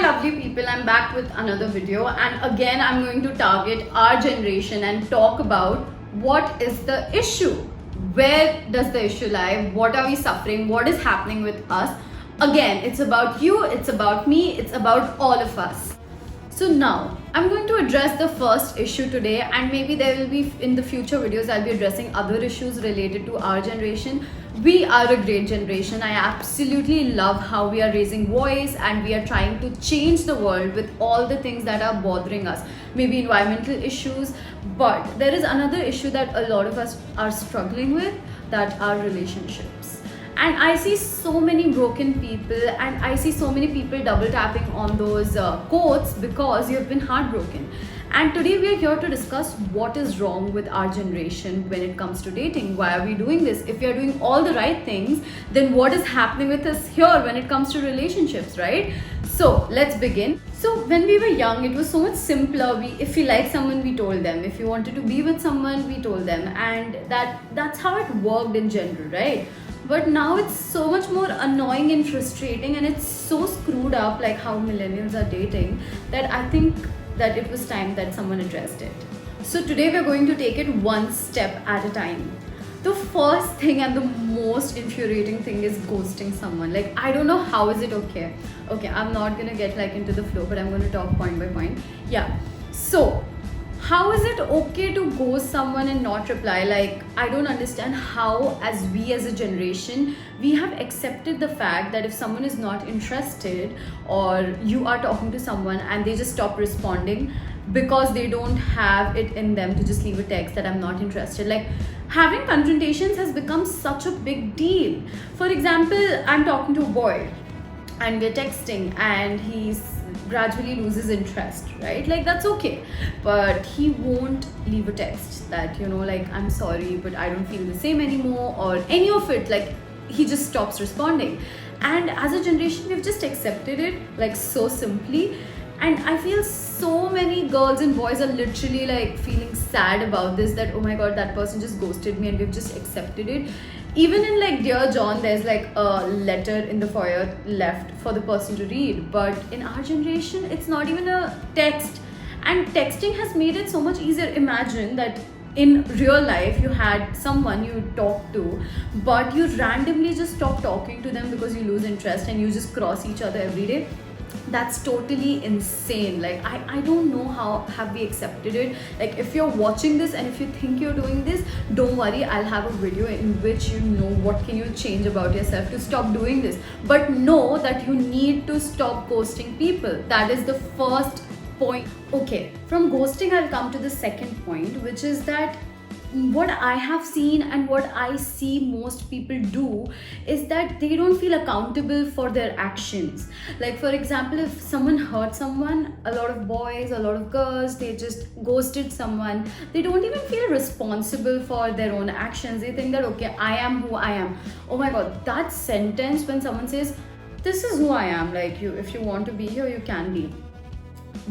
lovely people, I'm back with another video, and again I'm going to target our generation and talk about what is the issue. Where does the issue lie? What are we suffering? What is happening with us? Again, it's about you, it's about me, it's about all of us. So now I'm going to address the first issue today, and maybe there will be in the future videos I'll be addressing other issues related to our generation. We are a great generation. I absolutely love how we are raising voice and we are trying to change the world with all the things that are bothering us, maybe environmental issues. But there is another issue that a lot of us are struggling with, that are relationships. And I see so many broken people, and I see so many people double tapping on those quotes because you have been heartbroken. And today we are here to discuss what is wrong with our generation when it comes to dating. Why are we doing this? If we are doing all the right things, then what is happening with us here when it comes to relationships, right? So let's begin. So when we were young, it was so much simpler. If we liked someone, we told them. If we wanted to be with someone, we told them. And that's how it worked in general, right? But now it's so much more annoying and frustrating, and it's so screwed up, like how millennials are dating, that I think that it was time that someone addressed it. So today we're going to take it one step at a time. The first thing and the most infuriating thing is ghosting someone. Like, I don't know how is it okay. Okay, I'm not gonna get like into the flow, but I'm gonna talk point by point. Yeah. So how is it okay to ghost someone and not reply? Like, I don't understand how, as a generation, we have accepted the fact that if someone is not interested, or you are talking to someone and they just stop responding because they don't have it in them to just leave a text that I'm not interested. Like, having confrontations has become such a big deal. For example, I'm talking to a boy and we're texting and he gradually loses interest, right? Like, that's okay, but he won't leave a text that, like, I'm sorry but I don't feel the same anymore, or any of it. Like, he just stops responding. And as a generation, we've just accepted it, like, so simply. And I feel so many girls and boys are literally like feeling sad about this, that oh my god, that person just ghosted me, and we've just accepted it. Even in like Dear John, there's like a letter in the foyer left for the person to read. But in our generation, it's not even a text. And texting has made it so much easier. Imagine that in real life you had someone you talked to, but you randomly just stop talking to them because you lose interest and you just cross each other every day. That's totally insane. Like, I don't know how have we accepted it. Like, if you're watching this and if you think you're doing this, don't worry, I'll have a video in which what can you change about yourself to stop doing this. But know that you need to stop ghosting people. That is the first point. Okay, from ghosting I'll come to the second point, which is that what I have seen and what I see most people do is that they don't feel accountable for their actions. Like, for example, if someone hurt someone, a lot of boys, a lot of girls, they just ghosted someone. They don't even feel responsible for their own actions. They think that, okay, I am who I am. Oh my god, that sentence when someone says, this is who I am, like, if you want to be here, you can be.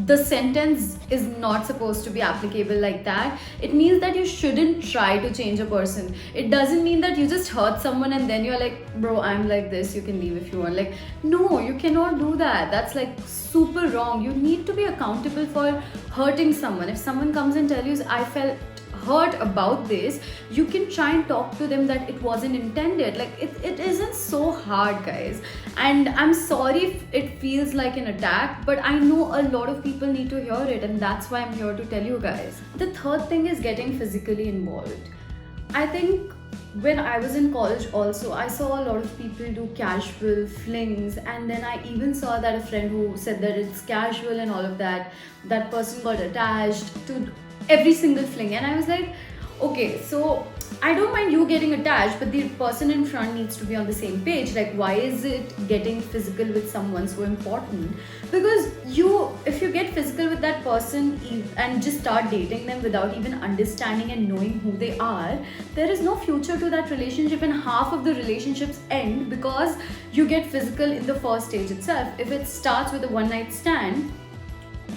The sentence is not supposed to be applicable like that. It means that you shouldn't try to change a person. It doesn't mean that you just hurt someone and then you're like, bro, I'm like this, you can leave if you want. Like, no, you cannot do that. That's like super wrong. You need to be accountable for hurting someone. If someone comes and tells you, I felt hurt about this, you can try and talk to them that it wasn't intended. Like, it isn't so hard, guys. And I'm sorry if it feels like an attack, but I know a lot of people need to hear it, and that's why I'm here to tell you guys. The third thing is getting physically involved. I think when I was in college also, I saw a lot of people do casual flings, and then I even saw that a friend who said that it's casual and all of that, that person got attached to every single fling. And I was like, okay, so I don't mind you getting attached, but the person in front needs to be on the same page. Like, why is it getting physical with someone so important? Because if you get physical with that person and just start dating them without even understanding and knowing who they are, there is no future to that relationship, and half of the relationships end because you get physical in the first stage itself. If it starts with a one night stand,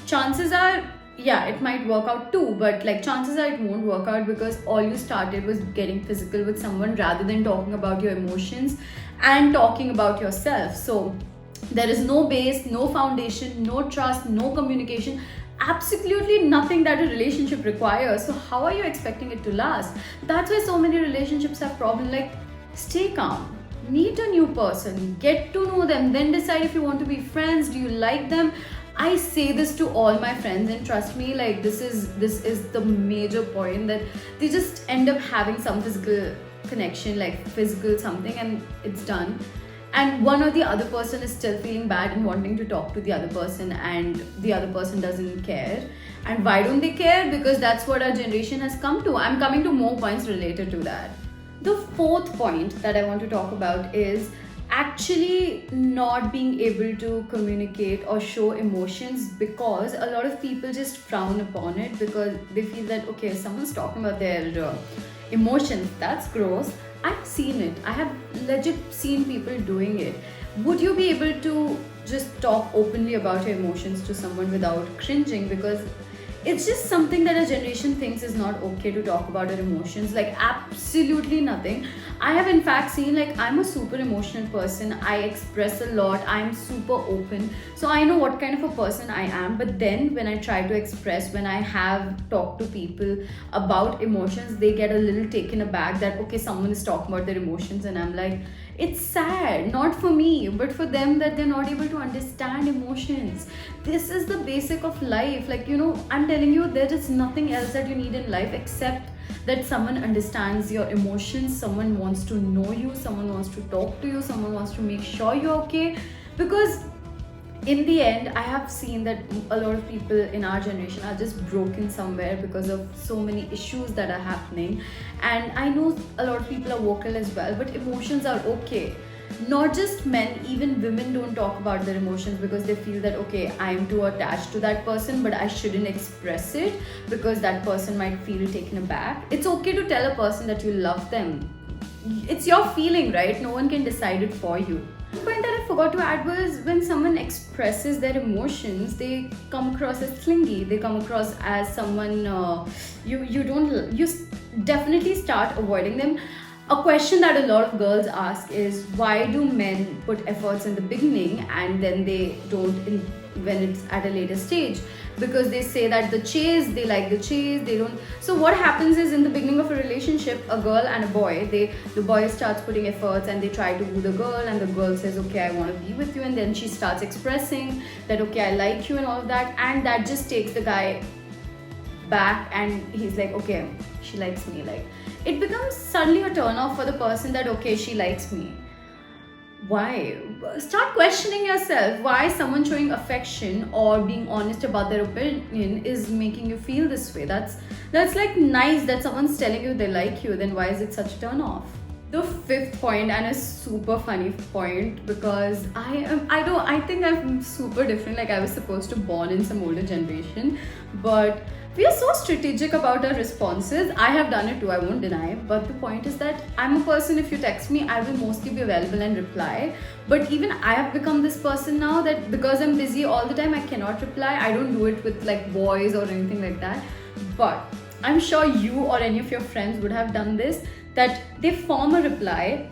chances are, yeah, it might work out too, but like, chances are it won't work out because all you started was getting physical with someone rather than talking about your emotions and talking about yourself. So There is no base, no foundation, no trust, no communication, absolutely nothing that a relationship requires. So how are you expecting it to last? That's why so many relationships have problems. Like, stay calm, meet a new person, get to know them, then decide if you want to be friends. Do you like them? I say this to all my friends, and trust me, like, this is the major point, that they just end up having some physical connection, like physical something, and it's done. And one or the other person is still feeling bad and wanting to talk to the other person, and the other person doesn't care. And why don't they care? Because that's what our generation has come to. I'm coming to more points related to that. The fourth point that I want to talk about is actually not being able to communicate or show emotions, because a lot of people just frown upon it because they feel that, okay, someone's talking about their emotions, that's gross. I've seen it. I have legit seen people doing it. Would you be able to just talk openly about your emotions to someone without cringing? Because it's just something that a generation thinks is not okay to talk about our emotions. Like, absolutely nothing. I have in fact seen, like, I'm a super emotional person. I express a lot. I'm super open. So I know what kind of a person I am. But then when I try to express, when I have talked to people about emotions, they get a little taken aback that, okay, someone is talking about their emotions. And I'm like, it's sad, not for me, but for them, that they're not able to understand emotions. This is the basic of life. Like, I'm telling you, there is nothing else that you need in life except that someone understands your emotions, someone wants to know you, someone wants to talk to you, someone wants to make sure you're okay. Because in the end, I have seen that a lot of people in our generation are just broken somewhere because of so many issues that are happening. And I know a lot of people are vocal as well, but emotions are okay. Not just men, even women don't talk about their emotions because they feel that, okay, I'm too attached to that person, but I shouldn't express it because that person might feel taken aback. It's okay to tell a person that you love them. It's your feeling, right? No one can decide it for you. One point that I forgot to add was, when someone expresses their emotions, they come across as clingy. They come across as someone you definitely start avoiding them. A question that a lot of girls ask is, why do men put efforts in the beginning and then they don't when it's at a later stage? Because they say that they like the chase, they don't. So what happens is, in the beginning of a relationship, a girl and a boy, the boy starts putting efforts and they try to woo the girl, and the girl says, okay, I want to be with you, and then she starts expressing that, okay, I like you and all of that, and that just takes the guy back, and he's like, okay, she likes me. Like, it becomes suddenly a turn off for the person that, okay, she likes me. Why? Start questioning yourself. Why someone showing affection or being honest about their opinion is making you feel this way? That's like nice that someone's telling you they like you. Then why is it such a turn off? The fifth point, and a super funny point, because I think I'm super different. Like, I was supposed to born in some older generation, but we are so strategic about our responses. I have done it too, I won't deny. But the point is that I'm a person, if you text me, I will mostly be available and reply. But even I have become this person now that because I'm busy all the time, I cannot reply. I don't do it with like boys or anything like that. But I'm sure you or any of your friends would have done this, that they form a reply,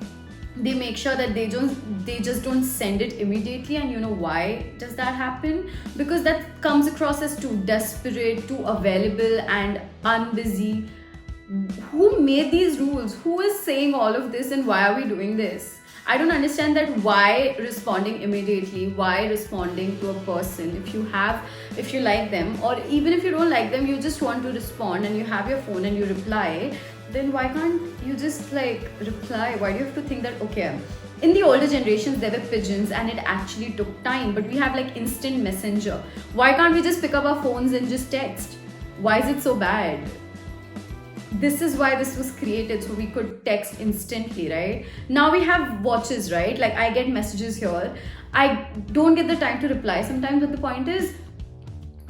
they make sure that they just don't send it immediately. And you know why does that happen? Because that comes across as too desperate, too available and unbusy. Who made these rules? Who is saying all of this, and why are we doing this? I don't understand that. Why responding immediately? Why responding to a person? If you like them, or even if you don't like them, you just want to respond and you have your phone and you reply, then why can't you just like reply? Why do you have to think that, okay, in the older generations there were pigeons and it actually took time, but we have like instant messenger. Why can't we just pick up our phones and just text? Why is it so bad? This is why this was created, so we could text instantly, right? Now we have watches, right? Like, I get messages here, I don't get the time to reply sometimes, but the point is,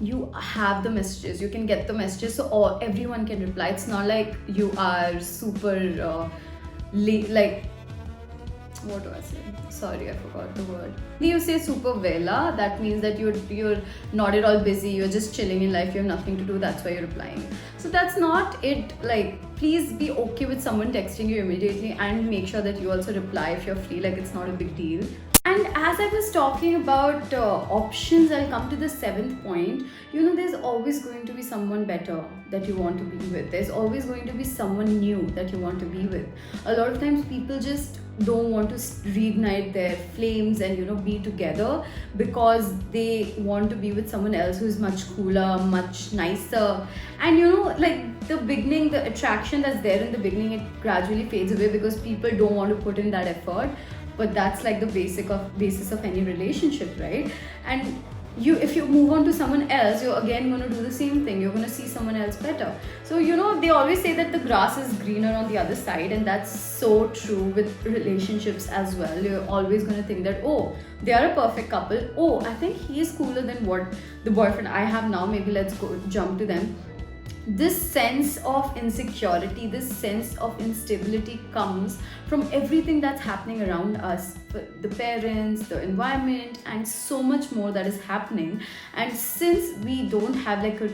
you have the messages, you can get the messages, so everyone can reply. It's not like you are super like, what do I say? Sorry, I forgot the word. You say super vela, that means that you're not at all busy, you're just chilling in life, you have nothing to do, that's why you're replying. So that's not it. Like, please be okay with someone texting you immediately, and make sure that you also reply if you're free. Like, it's not a big deal. And as I was talking about options, I'll come to the seventh point. There's always going to be someone better that you want to be with. There's always going to be someone new that you want to be with. A lot of times people just don't want to reignite their flames and be together because they want to be with someone else who's much cooler, much nicer. And like the beginning, the attraction that's there in the beginning, it gradually fades away because people don't want to put in that effort. But that's like the basis of any relationship, right? And if you move on to someone else, you're again going to do the same thing. You're going to see someone else better. So they always say that the grass is greener on the other side, and that's so true with relationships as well. You're always going to think that, oh, they are a perfect couple. Oh, I think he is cooler than what the boyfriend I have now. Maybe let's go jump to them. This sense of insecurity, this sense of instability comes from everything that's happening around us, the parents, the environment, and so much more that is happening. And since we don't have like a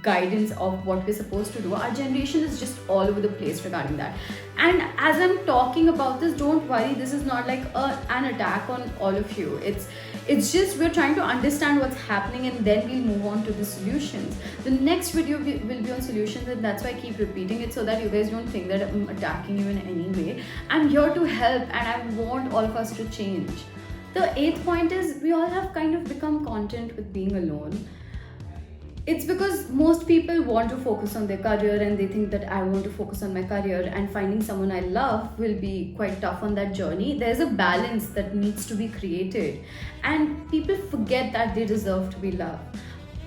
guidance of what we're supposed to do, our generation is just all over the place regarding that. And as I'm talking about this, don't worry, this is not like an attack on all of you. It's just we're trying to understand what's happening, and then we'll move on to the solutions. The next video will be on solutions, and that's why I keep repeating it, so that you guys don't think that I'm attacking you in any way. I'm here to help, and I want all of us to change. The eighth point is, we all have kind of become content with being alone. It's because most people want to focus on their career, and they think that I want to focus on my career, and finding someone I love will be quite tough on that journey. There's a balance that needs to be created, and people forget that they deserve to be loved.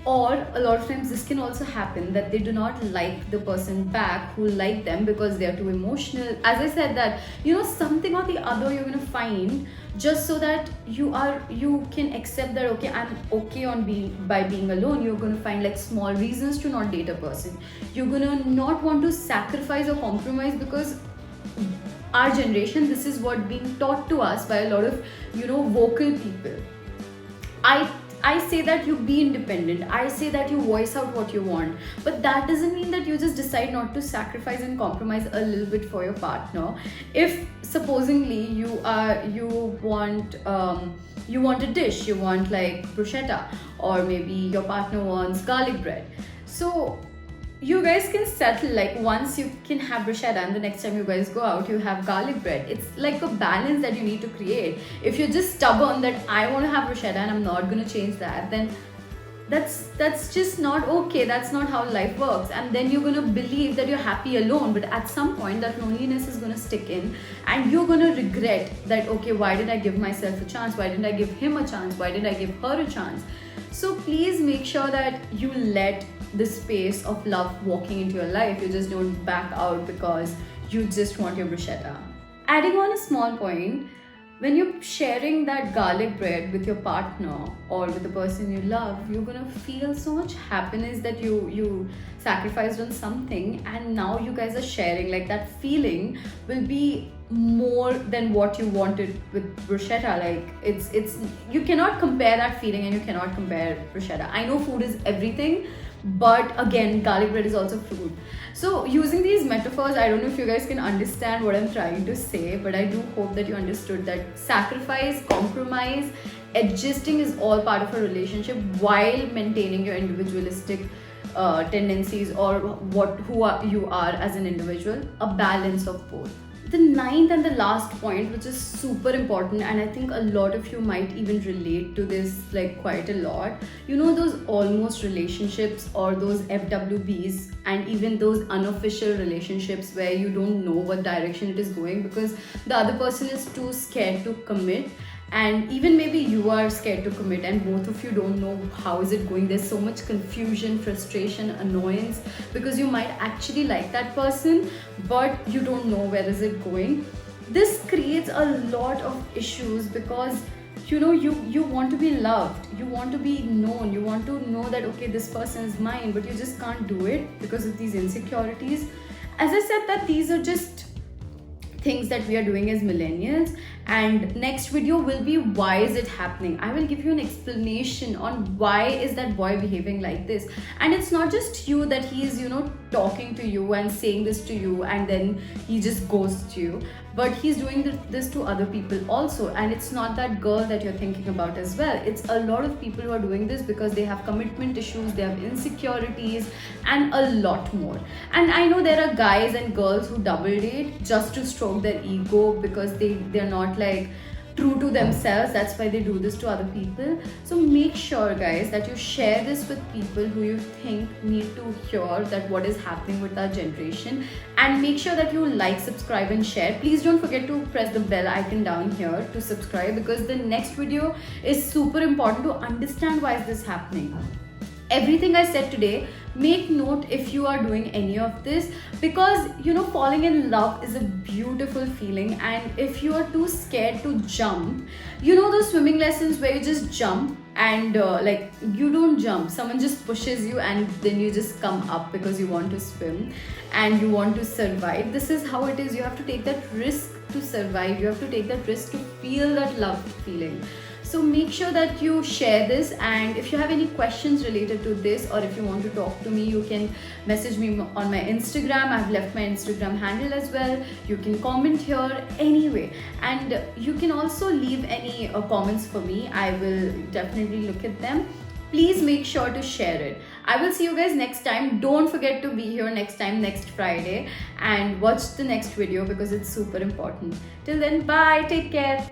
Or a lot of times this can also happen that they do not like the person back who liked them because they're too emotional. As I said, that something or the other you're going to find, just so that you can accept that, okay, I'm okay by being alone. You're going to find like small reasons to not date a person. You're going to not want to sacrifice or compromise, because our generation, this is what being taught to us by a lot of vocal people. I say that you be independent. I say that you voice out what you want. But that doesn't mean that you just decide not to sacrifice and compromise a little bit for your partner. If supposingly you want a dish, you want like bruschetta, or maybe your partner wants garlic bread. So you guys can settle, like once you can have bruschetta and the next time you guys go out you have garlic bread. It's like a balance that you need to create. If you're just stubborn that I want to have bruschetta and I'm not going to change that, then that's just not okay. That's not how life works. And then you're going to believe that you're happy alone, but at some point that loneliness is going to stick in, and you're going to regret that, okay, why did I give myself a chance? Why didn't I give him a chance? Why did I give her a chance? So please make sure that you let the space of love walking into your life. You just don't back out because you just want your bruschetta. Adding on a small point, when you're sharing that garlic bread with your partner or with the person you love, you're gonna feel so much happiness that you sacrificed on something, and now you guys are sharing. Like that feeling will be more than what you wanted with bruschetta. Like it's you cannot compare that feeling, and you cannot compare bruschetta. I know food is everything, but again, garlic bread is also food. So using these metaphors, I don't know if you guys can understand what I'm trying to say, but I do hope that you understood that sacrifice, compromise, adjusting is all part of a relationship while maintaining your individualistic tendencies or you are as an individual. A balance of both. The ninth and the last point, which is super important, and I think a lot of you might even relate to this like quite a lot. Those almost relationships, or those FWBs, and even those unofficial relationships where you don't know what direction it is going because the other person is too scared to commit. And even maybe you are scared to commit and both of you don't know how is it going. There's so much confusion, frustration, annoyance, because you might actually like that person but you don't know where is it going. This creates a lot of issues because you want to be loved, you want to be known, you want to know that okay, this person is mine, but you just can't do it because of these insecurities. As I said, that these are just things that we are doing as millennials, and next video will be why is it happening. I will give you an explanation on why is that boy behaving like this. And it's not just you that he is talking to you and saying this to you and then he just ghosts you. but he's doing this to other people also. And it's not that girl that you're thinking about as well. It's a lot of people who are doing this because they have commitment issues, they have insecurities, and a lot more. And I know there are guys and girls who double date just to stroke their ego because they're not like true to themselves. That's why they do this to other people. So make sure, guys, that you share this with people who you think need to hear that what is happening with our generation. And make sure that you like, subscribe, and share. Please don't forget to press the bell icon down here to subscribe, because the next video is super important to understand why is this happening. Everything I said today, make note if you are doing any of this, because falling in love is a beautiful feeling. And if you are too scared to jump, those swimming lessons where you just jump and like you don't jump, someone just pushes you and then you just come up because you want to swim and you want to survive. This is how it is. You have to take that risk to survive. You have to take that risk to feel that love feeling. So make sure that you share this, and if you have any questions related to this, or if you want to talk to me, you can message me on my Instagram. I've left my Instagram handle as well. You can comment here anyway, and you can also leave any comments for me. I will definitely look at them. Please make sure to share it. I will see you guys next time. Don't forget to be here next time, next Friday, and watch the next video because it's super important. Till then, bye, take care.